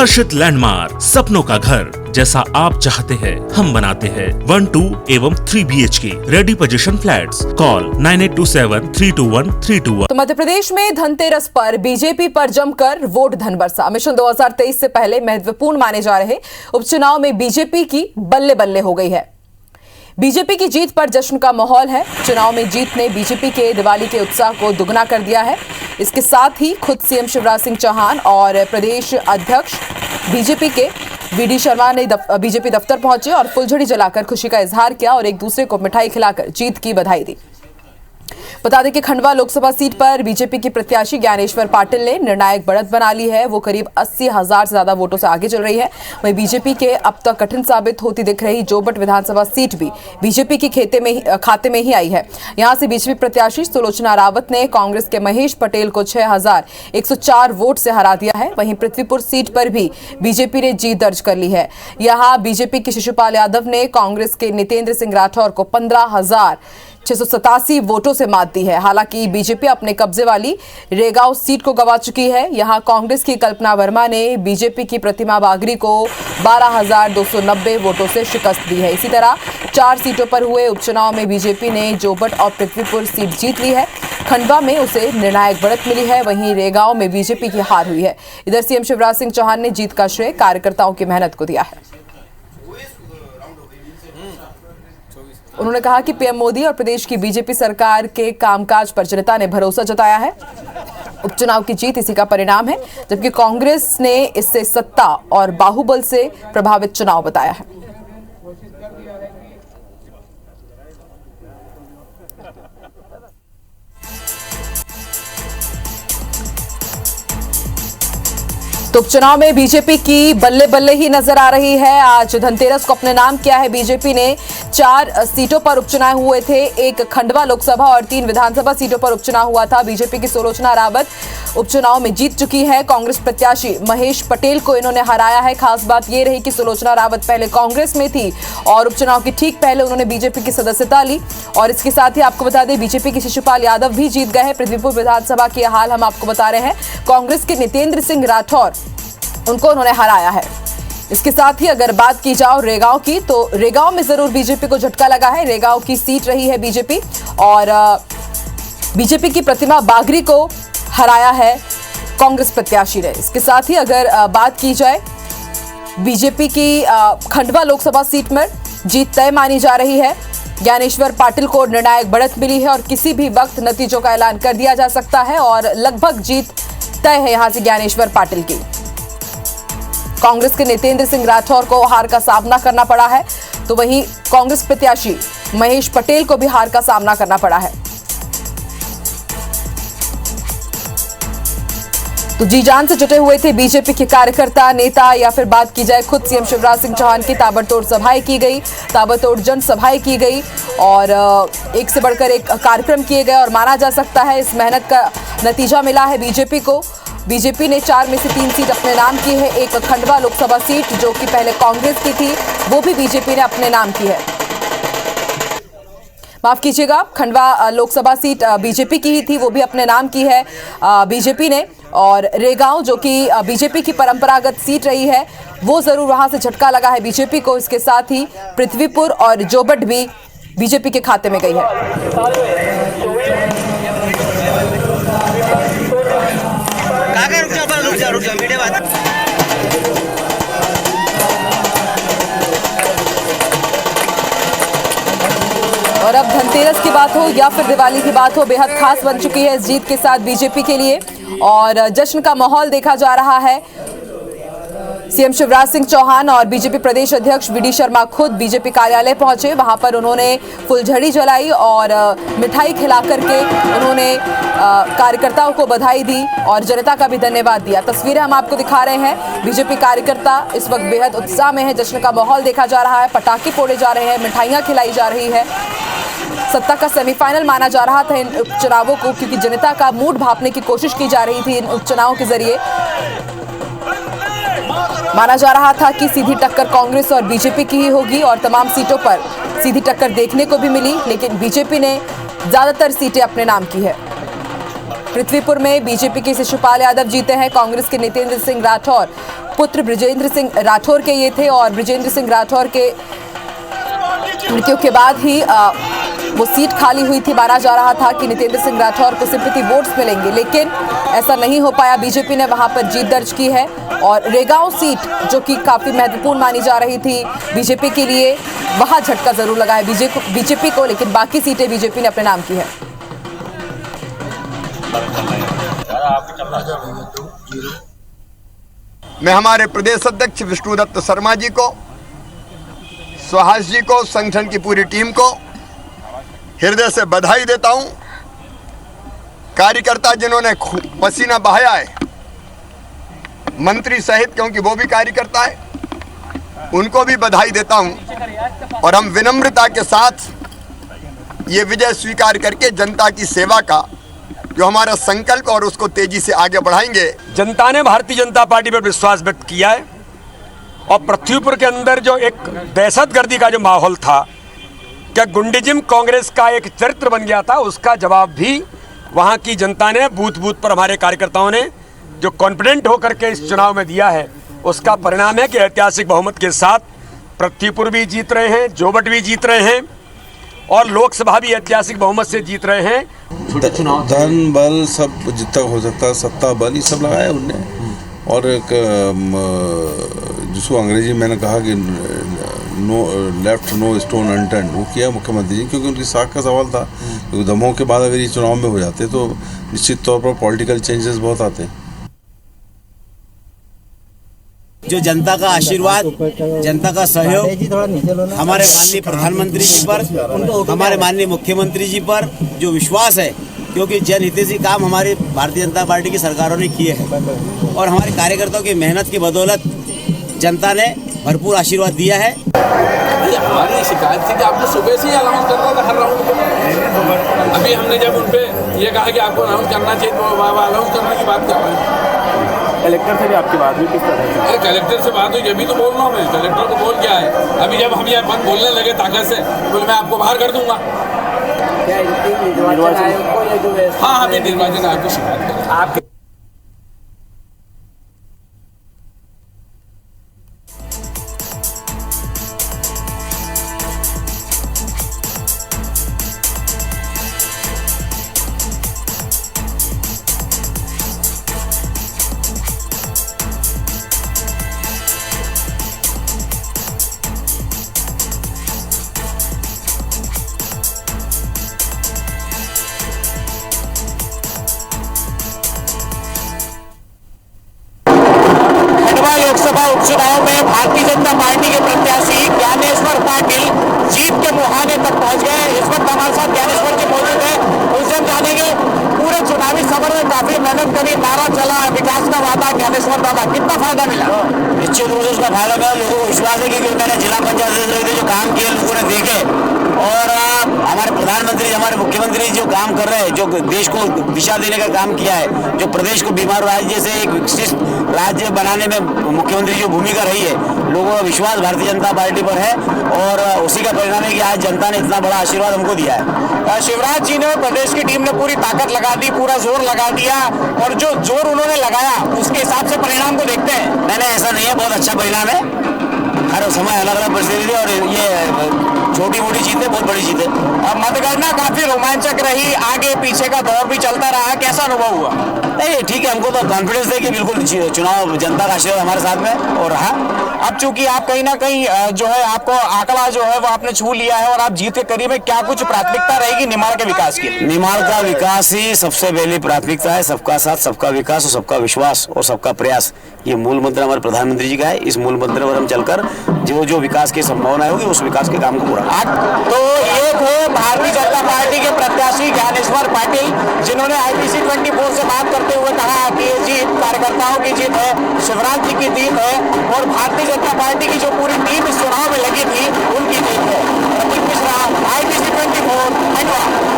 हर्षित landmark, सपनों का घर जैसा आप चाहते हैं हम बनाते हैं। 1, 2 एवं 3 BHK ready position flats. Call 9827321321। तो मध्य प्रदेश में धनतेरस पर बीजेपी पर जमकर वोट धन बरसा। मिशन 2023 से पहले महत्वपूर्ण माने जा रहे उपचुनाव में बीजेपी की बल्ले बल्ले हो गई है। बीजेपी की जीत पर जश्न का माहौल है। चुनाव में जीत ने बीजेपी के दिवाली के उत्साह को दुगना कर दिया है। इसके साथ ही खुद सीएम शिवराज सिंह चौहान और प्रदेश अध्यक्ष बीजेपी के वीडी शर्मा ने बीजेपी दफ्तर पहुंचे और फुलझड़ी जलाकर खुशी का इजहार किया और एक दूसरे को मिठाई खिलाकर जीत की बधाई दी। बता दें कि खंडवा लोकसभा सीट पर बीजेपी की प्रत्याशी ज्ञानेश्वर पाटिल ने निर्णायक बढ़त बना ली है। वो करीब 80,000 से ज्यादा वोटों से आगे चल रही है। वहीं बीजेपी के अब तक कठिन साबित होती दिख रही जोबट विधानसभा सीट भी बीजेपी के खाते में ही आई है। यहां से बीजेपी प्रत्याशी सुलोचना रावत ने कांग्रेस के महेश पटेल को 6,104 वोट से हरा दिया है। वहीं पृथ्वीपुर सीट पर भी बीजेपी ने जीत दर्ज कर ली है। यहां बीजेपी के शिशुपाल यादव ने कांग्रेस के नितेंद्र सिंह राठौर को 15,687 वोटों से मात दी है। हालांकि बीजेपी अपने कब्जे वाली रेगांव सीट को गंवा चुकी है। यहां कांग्रेस की कल्पना वर्मा ने बीजेपी की प्रतिमा बागरी को 12,290 वोटों से शिकस्त दी है। इसी तरह 4 सीटों पर हुए उपचुनाव में बीजेपी ने जोबट और पृथ्वीपुर सीट जीत ली है। खंडवा में उसे निर्णायक बढ़त मिली है। वहीं रेगांव में बीजेपी की हार हुई है। इधर सीएम शिवराज सिंह चौहान ने जीत का श्रेय कार्यकर्ताओं की मेहनत को दिया है। उन्होंने कहा कि पीएम मोदी और प्रदेश की बीजेपी सरकार के कामकाज पर जनता ने भरोसा जताया है। उपचुनाव की जीत इसी का परिणाम है, जबकि कांग्रेस ने इसे सत्ता और बाहुबल से प्रभावित चुनाव बताया है। तो उपचुनाव में बीजेपी की बल्ले बल्ले ही नजर आ रही है। आज धनतेरस को अपने नाम किया है। बीजेपी ने 4 सीटों पर उपचुनाव हुए थे। एक खंडवा लोकसभा और 3 विधानसभा सीटों पर उपचुनाव हुआ था। बीजेपी की सुलोचना रावत उपचुनाव में जीत चुकी है। कांग्रेस प्रत्याशी महेश पटेल को इन्होंने हराया है। खास बात यह रही कि सुलोचना रावत पहले कांग्रेस में थी और उपचुनाव के ठीक पहले उन्होंने बीजेपी की सदस्यता ली। और इसके साथ ही आपको बता दें, बीजेपी के शिशुपाल यादव भी जीत गए हैं। पृथ्वीपुर विधानसभा की हाल हम आपको बता रहे हैं। कांग्रेस के नितेंद्र सिंह राठौर उनको उन्होंने हराया है। इसके साथ ही अगर बात की जाओ रेगांव की, तो रेगांव में जरूर बीजेपी को झटका लगा है। रेगांव की सीट रही है बीजेपी और बीजेपी की प्रतिमा बागरी को हराया है कांग्रेस प्रत्याशी ने। इसके साथ ही अगर बात की जाए बीजेपी की खंडवा लोकसभा सीट में जीत तय मानी जा रही है। ज्ञानेश्वर पाटिल को निर्णायक बढ़त मिली है और किसी भी वक्त नतीजों का ऐलान कर दिया जा सकता है और लगभग जीत तय है यहां से ज्ञानेश्वर पाटिल की। कांग्रेस के नितेंद्र सिंह राठौर को हार का सामना करना पड़ा है, तो वहीं कांग्रेस प्रत्याशी महेश पटेल को भी हार का सामना करना पड़ा है। तो जी जान से जुटे हुए थे बीजेपी के कार्यकर्ता, नेता, या फिर बात की जाए खुद सीएम शिवराज सिंह चौहान की ताबड़तोड़ सभाएं की गई, ताबड़तोड़ जनसभाएं की गई और एक से बढ़कर एक कार्यक्रम किए गए और माना जा सकता है इस मेहनत का नतीजा मिला है बीजेपी को। बीजेपी ने 4 में से 3 सीट अपने नाम की है। एक खंडवा लोकसभा सीट जो कि पहले कांग्रेस की थी, वो भी बीजेपी ने अपने नाम की है। माफ कीजिएगा, खंडवा लोकसभा सीट बीजेपी की ही थी, वो भी अपने नाम की है बीजेपी ने। और रेगांव जो कि बीजेपी की परंपरागत सीट रही है, वो जरूर वहां से झटका लगा है बीजेपी को। इसके साथ ही पृथ्वीपुर और जोबट भी बीजेपी के खाते में गई है। रुक जाओ, वीडियो बात। और अब धनतेरस की बात हो या फिर दिवाली की बात हो, बेहद खास बन चुकी है इस जीत के साथ बीजेपी के लिए और जश्न का माहौल देखा जा रहा है। सीएम शिवराज सिंह चौहान और बीजेपी प्रदेश अध्यक्ष वीडी शर्मा खुद बीजेपी कार्यालय पहुंचे। वहां पर उन्होंने फुलझड़ी जलाई और मिठाई खिला करके उन्होंने कार्यकर्ताओं को बधाई दी और जनता का भी धन्यवाद दिया। तस्वीरें हम आपको दिखा रहे हैं। बीजेपी कार्यकर्ता इस वक्त बेहद उत्साह में है। जश्न का माहौल देखा जा रहा है, पटाखे फोड़े जा रहे हैं, मिठाइयां खिलाई जा रही है। सत्ता का सेमीफाइनल माना जा रहा था इन उपचुनावों को, क्योंकि जनता का मूड भांपने की कोशिश की जा रही थी इन उपचुनावों के जरिए। माना जा रहा था कि सीधी टक्कर कांग्रेस और बीजेपी की ही होगी और तमाम सीटों पर सीधी टक्कर देखने को भी मिली, लेकिन बीजेपी ने ज्यादातर सीटें अपने नाम की है। पृथ्वीपुर में बीजेपी के शिशुपाल यादव जीते हैं। कांग्रेस के नितेंद्र सिंह राठौर पुत्र बृजेंद्र सिंह राठौर के ये थे और बृजेंद्र सिंह राठौर के मृत्यु के बाद ही वो सीट खाली हुई थी। माना जा रहा था कि नितेंद्र सिंह राठौर को सिंपैथी वोट्स मिलेंगे, लेकिन ऐसा नहीं हो पाया। बीजेपी ने वहां पर जीत दर्ज की है और रेगांव सीट जो कि काफी महत्वपूर्ण मानी जा रही थी बीजेपी के लिए, वहां झटका जरूर लगा है बीजेपी को, लेकिन बाकी सीटें बीजेपी ने अपने नाम की है। मैं हमारे प्रदेश अध्यक्ष विष्णुदत्त शर्मा जी को, सुहास जी को, संगठन की पूरी टीम को हृदय से बधाई देता हूं। कार्यकर्ता जिन्होंने पसीना बहाया है, मंत्री सहित, क्योंकि वो भी कार्यकर्ता है, उनको भी बधाई देता हूं। और हम विनम्रता के साथ ये विजय स्वीकार करके जनता की सेवा का जो हमारा संकल्प और उसको तेजी से आगे बढ़ाएंगे। जनता ने भारतीय जनता पार्टी पर विश्वास व्यक्त किया है और पृथ्वीपुर के अंदर जो एक दहशतगर्दी का जो माहौल था, क्या गुंडिज्म कांग्रेस का एक चरित्र बन गया था, उसका जवाब भी वहां की जनता ने बूथ बूथ पर हमारे कार्यकर्ताओं ने जो कॉन्फिडेंट होकर के इस चुनाव में दिया है, उसका परिणाम है कि ऐतिहासिक बहुमत के साथ पृथ्वीपुर भी जीत रहे हैं, जोबट भी जीत रहे हैं और लोकसभा भी ऐतिहासिक बहुमत से जीत रहे हैं। धन बल सब जितना हो सकता है, सत्ता बल, ये सब लगाया उनने। और एक जिसको अंग्रेजी मैंने कहा कि no left no stone unturned, वो किया मुख्यमंत्री जी, क्योंकि उनकी साख का सवाल था। क्योंकि दमोह के बाद अगर ये चुनाव में हो जाते तो निश्चित तौर पर पॉलिटिकल चेंजेस बहुत आते हैं। जो जनता का आशीर्वाद, जनता का सहयोग हमारे माननीय प्रधानमंत्री जी पर, हमारे माननीय मुख्यमंत्री जी पर जो विश्वास है, क्योंकि जनहितैषी काम हमारी भारतीय जनता पार्टी की सरकारों ने किए हैं और हमारे कार्यकर्ताओं की मेहनत की बदौलत जनता ने भरपूर आशीर्वाद दिया है। हमारी शिकायत थी कि आपने सुबह से ही अनाउंस करना था हर राउंड को। अभी हमने जब उन पर ये कहा कि आपको अनाउंस करना चाहिए तो अनाउंस करने की बात कर रहे हैं। कलेक्टर से भी आपकी बात हुई किस तरह से? अरे कलेक्टर से बात हुई, जब भी तो बोल रहा हूँ मैं। कलेक्टर को बोल क्या है, अभी जब हम यहाँ बंद बोलने लगे ताकत से, बोले मैं आपको बाहर कर दूंगा। हाँ, अभी निर्वाचन आयोग को शिकायत करें आपके। लोकसभा उपचुनाव में भारतीय जनता पार्टी के प्रत्याशी ज्ञानेश्वर पाटिल जीत के मुहाने तक पहुंच गए। इस वक्त हमारे साथ ज्ञानेश्वर जी मौजूद है, उनसे हम जानेंगे पूरे चुनावी सफर में काफी मेहनत करी, नारा चला, विकास का वादा, ज्ञानेश्वर दादा कितना फायदा मिला? निश्चित रूप से उसका फायदा मिला। लोगों को विश्वास है कि मैंने जिला पंचायत जो काम किए लोगों ने देखे और हमारे प्रधानमंत्री, हमारे मुख्यमंत्री जो काम कर रहे हैं, जो देश को दिशा देने का काम किया है, जो प्रदेश को बीमार राज्य से एक विकसित राज्य बनाने में मुख्यमंत्री जो भूमिका रही है, लोगों का विश्वास भारतीय जनता पार्टी पर है और उसी का परिणाम है कि आज जनता ने इतना बड़ा आशीर्वाद हमको दिया है। शिवराज जी ने, प्रदेश की टीम ने पूरी ताकत लगा दी, पूरा जोर लगा दिया और जो जोर उन्होंने लगाया उसके हिसाब से परिणाम को देखते हैं। नहीं, ऐसा नहीं है, बहुत अच्छा परिणाम है। हर समय अलग अलग परिस्थिति और ये छोटी मोटी जीतें, बहुत बड़ी जीतें। अब मतगणना काफी रोमांचक रही, आगे पीछे का दौर भी चलता रहा, कैसा अनुभव हुआ? नहीं, ठीक है, हमको तो कॉन्फिडेंस है कि बिल्कुल चुनाव जनता का आशीर्वाद हमारे साथ में और रहा। अब चूंकि आप कहीं ना कहीं जो है आपको आंकड़ा जो है वो आपने छू लिया है और आप जीत के करीब है, क्या कुछ प्राथमिकता रहेगी निमाड़ के विकास की? निमाड़ का विकास ही सबसे पहली प्राथमिकता है। सबका साथ, सबका विकास और सबका विश्वास और सबका प्रयास, ये मूल मंत्र हमारे प्रधानमंत्री जी का है। इस मूल मंत्र पर हम चलकर जो विकास की संभावना होगी उस विकास के काम को पूरा। तो ये थे भारतीय जनता पार्टी के प्रत्याशी ज्ञानेश्वर पाटिल, जिन्होंने IPC 24 से बात करते हुए कहा कि ये जीत कार्यकर्ताओं की जीत है, शिवराज जी की जीत है और भारतीय जनता पार्टी की जो पूरी टीम इस चुनाव में लगी थी उनकी जीत है। प्रतीक मिश्रा, IPC 24, खंडवा।